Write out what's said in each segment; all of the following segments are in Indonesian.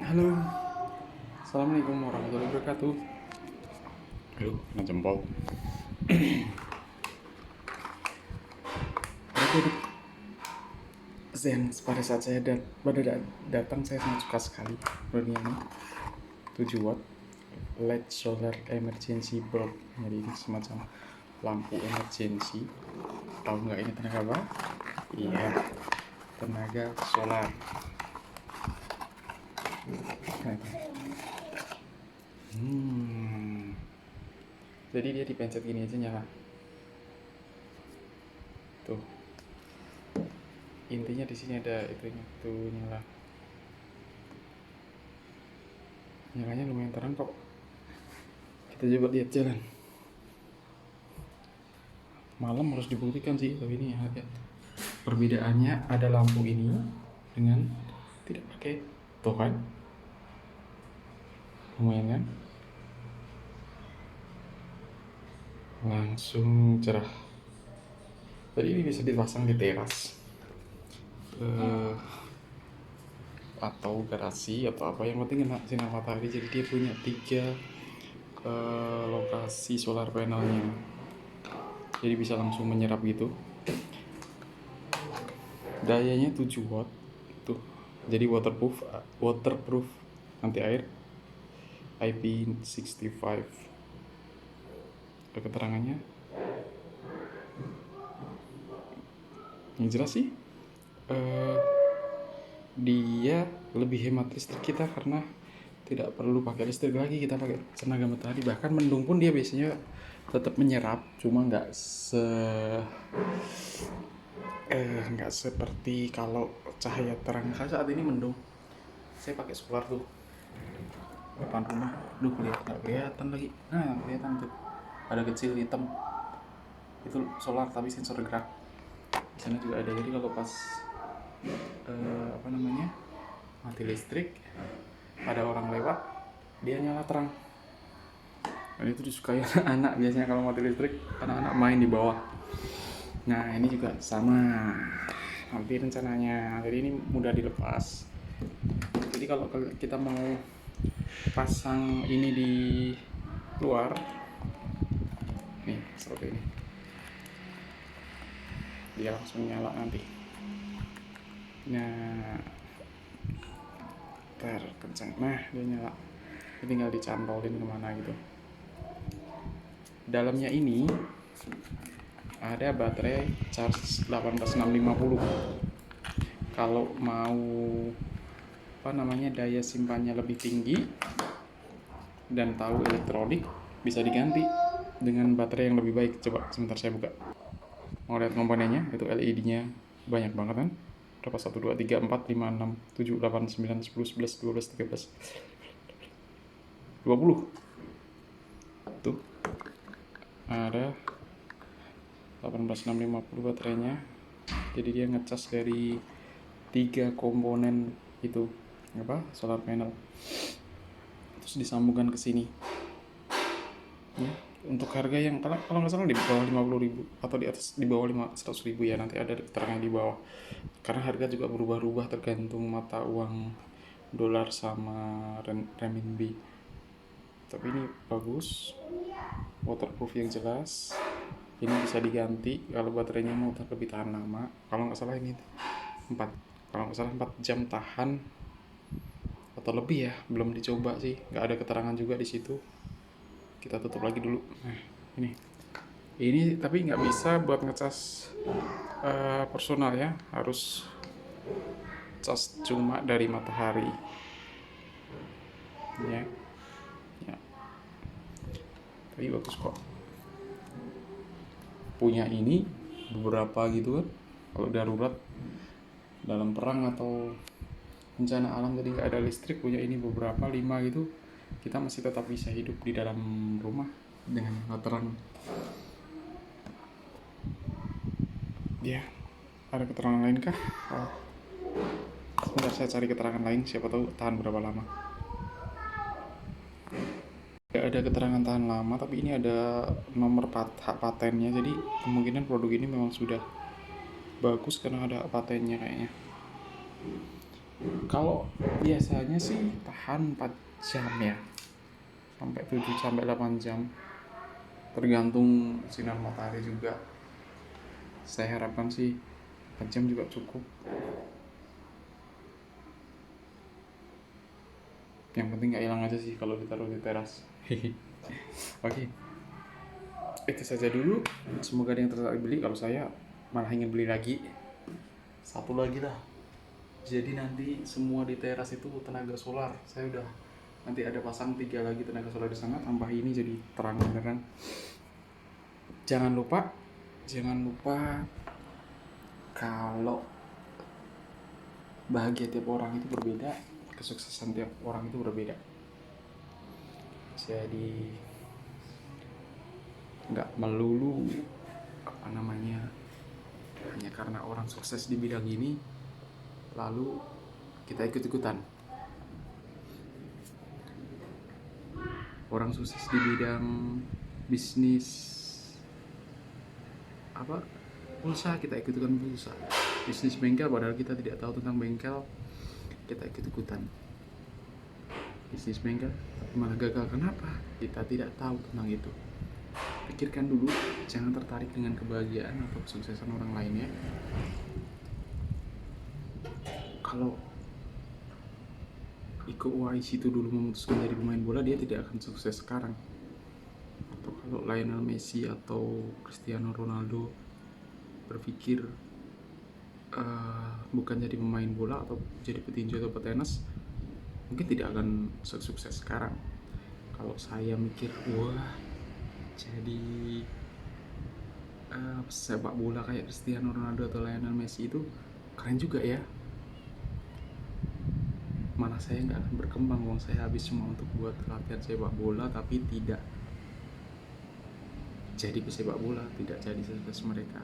Halo, assalamualaikum warahmatullahi wabarakatuh. Aduh, kena jempol. Produk Zen pada saat saya datang saya sangat suka sekali produk ini. 7 watt LED solar emergency bulb. Jadi ini semacam lampu emergency. Tahu nggak ini tenaga apa? Iya, tenaga solar. Nah, jadi dia dipencet gini aja nyala. Tuh. Intinya di sini ada itunya tuh nyala. Nyalanya lumayan terang kok. Kita coba lihat jalan. Malam harus dibuktikan sih, tapi ini ya lihat. Perbedaannya ada lampu ini dengan tidak pakai. Tuh kan? Lumayan kan? Langsung cerah. Jadi ini bisa dipasang di teras. Atau garasi atau apa, yang penting kena sinar matahari. Jadi dia punya 3 lokasi solar panelnya, jadi bisa langsung menyerap gitu. Dayanya 7 watt tuh, jadi waterproof anti air, IP65. Ada keterangannya yang jelas sih. Dia lebih hemat listrik kita karena tidak perlu pakai listrik lagi, kita pakai tenaga matahari. Bahkan mendung pun dia biasanya tetap menyerap, cuma nggak seperti kalau cahaya terang. Saya saat ini mendung, saya pakai solar tuh depan rumah. Nggak kelihatan lagi. Nah, kelihatan tuh ada kecil hitam, itu solar tapi sensor gerak. Di sana juga ada. Jadi kalau pas mati listrik, ada orang lewat, dia nyala terang. Dan itu disukai anak biasanya kalau mati listrik, anak-anak main di bawah. Nah, ini juga sama nanti rencananya. Jadi ini mudah dilepas. Jadi kalau kita mau pasang ini di luar, nih seperti ini, dia langsung nyala nanti. Nah, terkencang, nah dia nyala. Ini tinggal dicantolin kemana gitu. Dalamnya ini ada baterai charge 18650. Kalau mau daya simpannya lebih tinggi dan tahu elektronik, bisa diganti dengan baterai yang lebih baik. Coba sebentar saya buka. Mau lihat komponennya? Itu LED-nya banyak banget kan? Berapa? 1, 2, 3, 4, 5, 6, 7, 8, 9, 10, 11, 12, 13, 20. Tuh. Ada 18650 baterainya. Jadi dia ngecas dari 3 komponen itu, solar panel, terus disambungkan ke sini ya. Untuk harga yang kalau nggak salah di bawah 50.000 atau di bawah 100.000 ya, nanti ada keterangan di bawah, karena harga juga berubah-ubah tergantung mata uang dolar sama renminbi. Tapi ini bagus, waterproof yang jelas. Ini bisa diganti kalau baterainya mau lebih tahan lama. Kalau nggak salah ini 4 jam tahan atau lebih ya, belum dicoba sih, nggak ada keterangan juga di situ. Kita tutup lagi dulu. Nah, ini tapi nggak bisa buat ngecas personal ya, harus cas cuma dari matahari ya. Tapi bagus kok, punya ini beberapa gitu kan, kalau darurat dalam perang atau bencana alam jadi nggak ada listrik, punya ini beberapa 5 gitu, kita masih tetap bisa hidup di dalam rumah dengan terang ya. Ada keterangan lain kah? Sebentar saya cari keterangan lain, siapa tahu tahan berapa lama. Tidak ada keterangan tahan lama, tapi ini ada nomor hak patennya, jadi kemungkinan produk ini memang sudah bagus karena ada patennya kayaknya. Kalau biasanya sih tahan 4 jam ya, sampai 7 sampai 8 jam, tergantung sinar matahari juga. Saya harapkan sih 4 jam juga cukup. Yang penting nggak hilang aja sih kalau ditaruh di teras. Oke, itu saja dulu. Semoga ada yang tertarik beli. Kalau saya malah ingin beli lagi satu lagi lah. Jadi nanti semua di teras itu tenaga solar. Saya udah nanti ada pasang 3 lagi tenaga solar di sana, tambah ini jadi terang beneran. Jangan lupa kalau bahagia tiap orang itu berbeda, kesuksesan tiap orang itu berbeda. Jadi nggak melulu hanya karena orang sukses di bidang ini lalu kita ikut-ikutan. Orang sukses di bidang bisnis pulsa, kita ikut-ikutan pulsa. Bisnis bengkel, padahal kita tidak tahu tentang bengkel, kita ikut-ikutan bisnis bengkel, malah gagal. Kenapa? Kita tidak tahu tentang itu. Pikirkan dulu, jangan tertarik dengan kebahagiaan atau kesuksesan orang lain ya. Kalau Iko Uwais itu dulu memutuskan jadi pemain bola, dia tidak akan sukses sekarang. Atau kalau Lionel Messi atau Cristiano Ronaldo berpikir bukan jadi pemain bola atau jadi petinju atau petenis, mungkin tidak akan sukses sekarang. Kalau saya mikir, wah jadi sepak bola kayak Cristiano Ronaldo atau Lionel Messi itu keren juga ya, malah saya nggak akan berkembang. Uang saya habis cuma untuk buat latihan sepak bola, tapi tidak jadi pesepak bola, tidak jadi sukses mereka.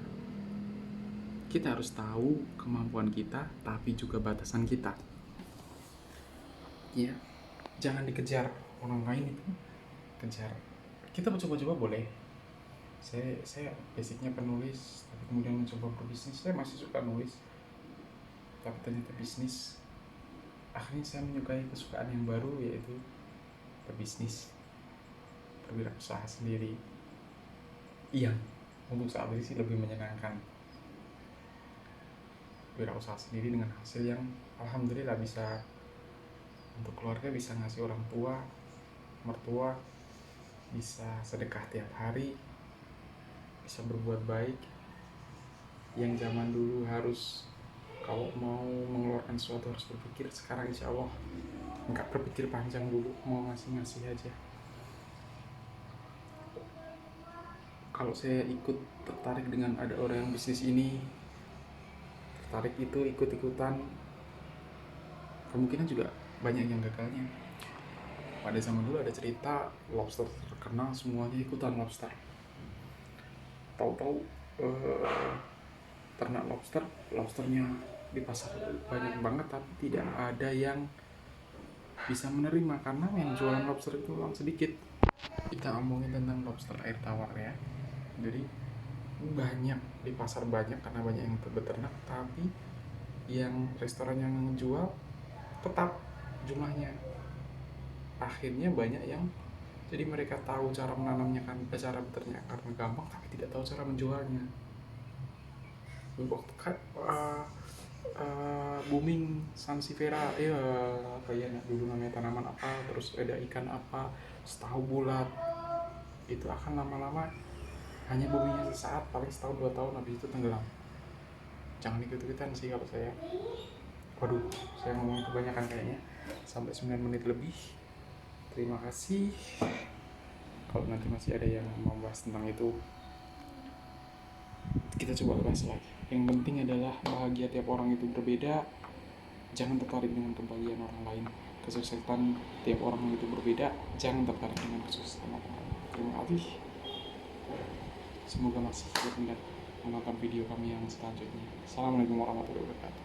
Kita harus tahu kemampuan kita, tapi juga batasan kita. Ya, jangan dikejar orang lain itu, kejar. Kita coba-coba boleh. Saya basicnya penulis, tapi kemudian mencoba berbisnis. Saya masih suka nulis, tapi ternyata bisnis. Akhirnya saya menyukai kesukaan yang baru, yaitu berbisnis, berwirausaha sendiri. Iya, untuk saat ini sih lebih menyenangkan. Wirausaha sendiri dengan hasil yang alhamdulillah bisa untuk keluarga, bisa ngasih orang tua, mertua, bisa sedekah tiap hari, bisa berbuat baik. Yang zaman dulu harus kalau mau mengeluarkan sesuatu harus berpikir, sekarang insya Allah nggak berpikir panjang dulu, mau ngasih aja. Kalau saya tertarik dengan ada orang yang bisnis ini, tertarik itu ikut-ikutan, kemungkinan juga banyak yang gagalnya. Pada zaman dulu ada cerita lobster terkenal semuanya ikutan lobster. Tahu-tahu ternak lobsternya di pasar banyak banget, tapi tidak ada yang bisa menerima karena yang jualan lobster itu orang sedikit. Kita ngomongin tentang lobster air tawar ya. Jadi banyak di pasar, banyak karena banyak yang beternak, tapi yang restoran yang menjual tetap jumlahnya. Akhirnya banyak yang jadi mereka tahu cara menanamnya kan, cara beternak karena gampang, tapi tidak tahu cara menjualnya. Waktu booming Sansevieria ya, kayaknya dulu namanya tanaman apa, terus ada ikan apa, setahu bulat, itu akan lama-lama hanya boomingnya sesaat, paling setahun 2 tahun, habis itu tenggelam. Jangan ikut-ikutan sih kalau saya. Waduh, saya ngomong kebanyakan kayaknya, sampai 9 menit lebih. Terima kasih. Kalau nanti masih ada yang mau bahas tentang itu, kita coba bahas lagi. Yang penting adalah bahagia tiap orang itu berbeda. Jangan tertarik dengan kebahagiaan orang lain. Kesuksesan tiap orang itu berbeda. Jangan tertarik dengan kesuksesan orang lain. Terima kasih. Semoga masih berminat menonton video kami yang selanjutnya. Assalamualaikum warahmatullahi wabarakatuh.